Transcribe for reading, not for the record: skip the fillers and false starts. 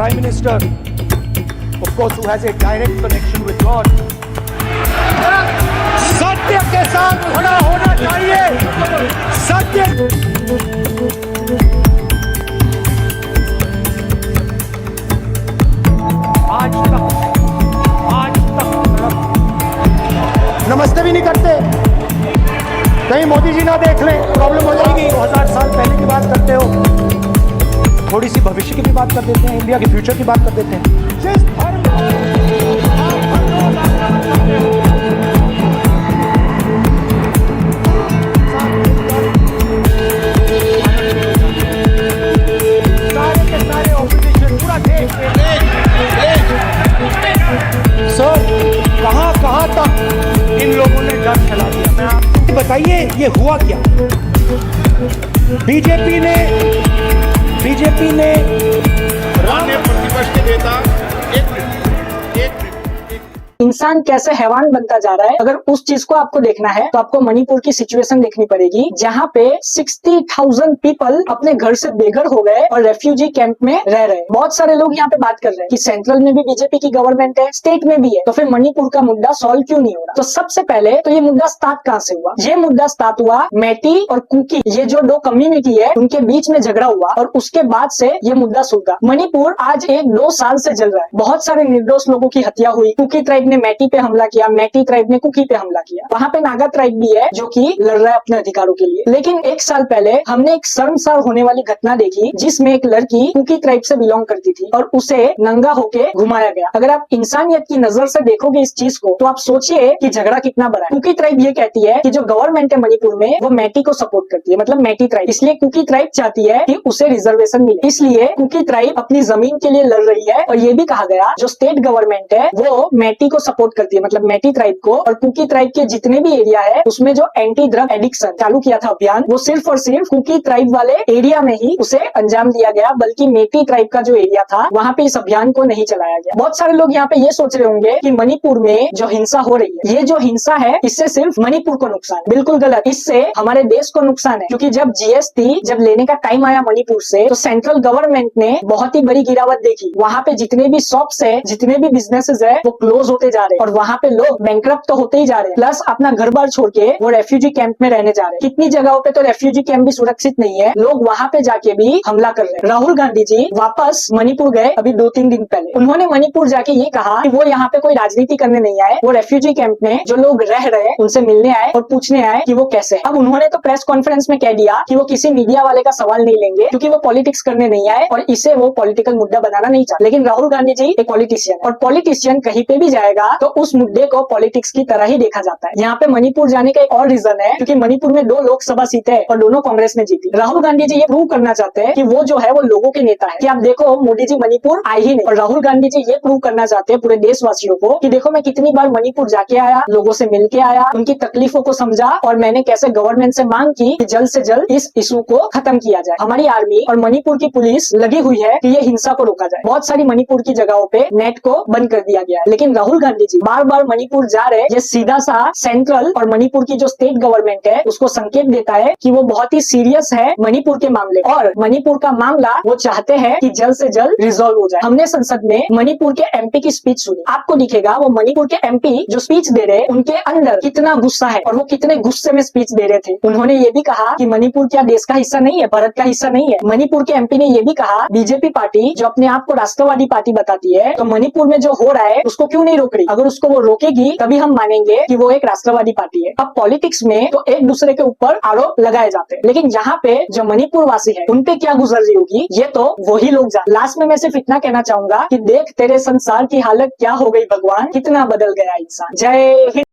Prime Minister, of course, who has a direct connection with God. सत्य के साथ खड़ा होना चाहिए। सत्य। आज तक नमस्ते भी नहीं करते। कहीं मोदी जी ना देख लें, प्रॉब्लम हो जाएगी। 2000 साल पहले की बात करते हो, थोड़ी सी भविष्य की भी बात कर देते हैं, इंडिया के फ्यूचर की बात कर देते हैं। जिस धर्म सारे के सारे ऑपोजिशन पूरा देश सर कहां तक इन लोगों ने डर फैला दिया। मैं आपको बताइए ये हुआ क्या। बीजेपी ने माननीय प्रतिपक्ष के नेता एक मिनट इंसान कैसे हैवान बनता जा रहा है, अगर उस चीज को आपको देखना है तो आपको मणिपुर की सिचुएशन देखनी पड़ेगी, जहाँ पे 60,000 पीपल अपने घर से बेघर हो गए और रेफ्यूजी कैंप में रह रहे हैं। बहुत सारे लोग यहाँ पे बात कर रहे हैं कि सेंट्रल में भी बीजेपी की गवर्नमेंट है, स्टेट में भी है, तो फिर मणिपुर का मुद्दा सॉल्व क्यों नहीं हो रहा। तो सबसे पहले तो ये मुद्दा स्टार्ट कहाँ से हुआ। ये मुद्दा स्टार्ट हुआ मैटी और कुकी, ये जो दो कम्युनिटी है उनके बीच में झगड़ा हुआ और उसके बाद से ये मुद्दा सुलझा। मणिपुर आज 1-2 साल से जल रहा है। बहुत सारे निर्दोष लोगों की हत्या हुई। कुकी ट्राइब ने मैटी पे हमला किया, मैटी ट्राइब ने कुकी पे हमला किया। वहाँ पे नागा ट्राइब भी है जो कि लड़ रहा है अपने अधिकारों के लिए। लेकिन 1 साल पहले हमने एक शर्मसार होने वाली घटना देखी, जिसमें एक लड़की कुकी ट्राइब से बिलोंग करती थी और उसे नंगा होके घुमाया गया। अगर आप इंसानियत की नजर से देखोगे इस चीज को तो आप सोचिए कि झगड़ा कितना बड़ा है। कुकी ट्राइब ये कहती है कि जो गवर्नमेंट है मणिपुर में वो मैटी को सपोर्ट करती है, मतलब मैटी ट्राइब, इसलिए कुकी ट्राइब चाहती है कि उसे रिजर्वेशन मिले। इसलिए कुकी ट्राइब अपनी जमीन के लिए लड़ रही है। और ये भी कहा गया जो स्टेट गवर्नमेंट है वो मैटी को सपोर्ट करती है, मतलब मैटी ट्राइब को। और कुकी ट्राइब के जितने भी एरिया है उसमें जो एंटी ड्रग एडिक्शन चालू किया था अभियान, वो सिर्फ और सिर्फ कुकी ट्राइब वाले एरिया में ही उसे अंजाम दिया गया, बल्कि मेटी ट्राइब का जो एरिया था वहाँ पे इस अभियान को नहीं चलाया गया। बहुत सारे लोग यहाँ पे ये सोच रहे होंगे कि मणिपुर में जो हिंसा हो रही है, ये जो हिंसा है इससे सिर्फ मणिपुर को नुकसान। बिल्कुल गलत, इससे हमारे देश को नुकसान है। क्योंकि जब जीएसटी जब लेने का टाइम आया मणिपुर से, तो सेंट्रल गवर्नमेंट ने बहुत ही बड़ी गिरावट देखी। वहाँ पे जितने भी शॉप्स है, जितने भी बिजनेसेस है, वो क्लोज होते जा रहे हैं और वहाँ पे लोग बैंकरप्ट तो होते ही जा रहे हैं, प्लस अपना घर बार छोड़ के वो रेफ्यूजी कैंप में रहने जा रहे हैं। कितनी जगहों पे तो रेफ्यूजी कैंप भी सुरक्षित नहीं है, लोग वहाँ पे जाके भी हमला कर रहे हैं। राहुल गांधी जी वापस मणिपुर गए अभी 2-3 दिन पहले। उन्होंने मणिपुर जाके ये कहा कि वो यहाँ पे कोई राजनीति करने नहीं आए, वो रेफ्यूजी कैंप में जो लोग रह रहे हैं उनसे मिलने आए और पूछने आए कि वो कैसे है। अब उन्होंने तो प्रेस कॉन्फ्रेंस में कह दिया कि वो किसी मीडिया वाले का सवाल नहीं लेंगे, क्योंकि वो पॉलिटिक्स करने नहीं आए और इसे वो पॉलिटिकल मुद्दा बनाना नहीं चाहते। लेकिन राहुल गांधी जी एक पॉलिटिशियन, और पॉलिटिशियन कहीं पे भी जाएगा तो उस मुद्दे को पॉलिटिक्स की तरह ही देखा जाता है। यहाँ पे मणिपुर जाने का एक और रीजन है, क्योंकि मणिपुर में 2 लोकसभा सीटें हैं और दोनों कांग्रेस ने जीती। राहुल गांधी जी ये प्रूव करना चाहते हैं कि वो जो है वो लोगों के नेता है, कि आप देखो मोदी जी मणिपुर आए ही नहीं, और राहुल गांधी जी ये प्रूव करना चाहते हैं पूरे देशवासियों को कि देखो मैं कितनी बार मणिपुर जाके आया, लोगों से मिलके आया, उनकी तकलीफों को समझा और मैंने कैसे गवर्नमेंट से मांग की कि जल्द से जल्द इस इशू को खत्म किया जाए। हमारी आर्मी और मणिपुर की पुलिस लगी हुई है कि ये हिंसा को रोका जाए। बहुत सारी मणिपुर की जगहों पे नेट को बंद कर दिया गया है, लेकिन राहुल गांधी जी बार बार मणिपुर जा रहे, ये सीधा सा सेंट्रल और मणिपुर की जो स्टेट गवर्नमेंट है उसको संकेत देता है कि वो बहुत ही सीरियस है मणिपुर के मामले, और मणिपुर का मामला वो चाहते हैं कि जल्द से जल्द रिजॉल्व हो जाए। हमने संसद में मणिपुर के एमपी की स्पीच सुनी, आपको दिखेगा वो मणिपुर के एमपी जो स्पीच दे रहे उनके अंदर कितना गुस्सा है और वो कितने गुस्से में स्पीच दे रहे थे। उन्होंने ये भी कहा कि मणिपुर क्या देश का हिस्सा नहीं है, भारत का हिस्सा नहीं है। मणिपुर के एमपी ने ये भी कहा बीजेपी पार्टी जो अपने आप को राष्ट्रवादी पार्टी बताती है, तो मणिपुर में जो हो रहा है उसको क्यों नहीं रोक रही। अगर उसको वो रोकेगी तभी हम मानेंगे कि वो एक राष्ट्रवादी पार्टी है। अब पॉलिटिक्स में तो एक दूसरे के ऊपर आरोप लगाए जाते हैं, लेकिन यहाँ पे जो मणिपुर वासी है उन पे क्या गुजर रही होगी ये तो वही लोग जान। लास्ट में मैं सिर्फ इतना कहना चाहूंगा कि देख तेरे संसार की हालत क्या हो गई भगवान, कितना बदल गया इंसान। जय हिंद।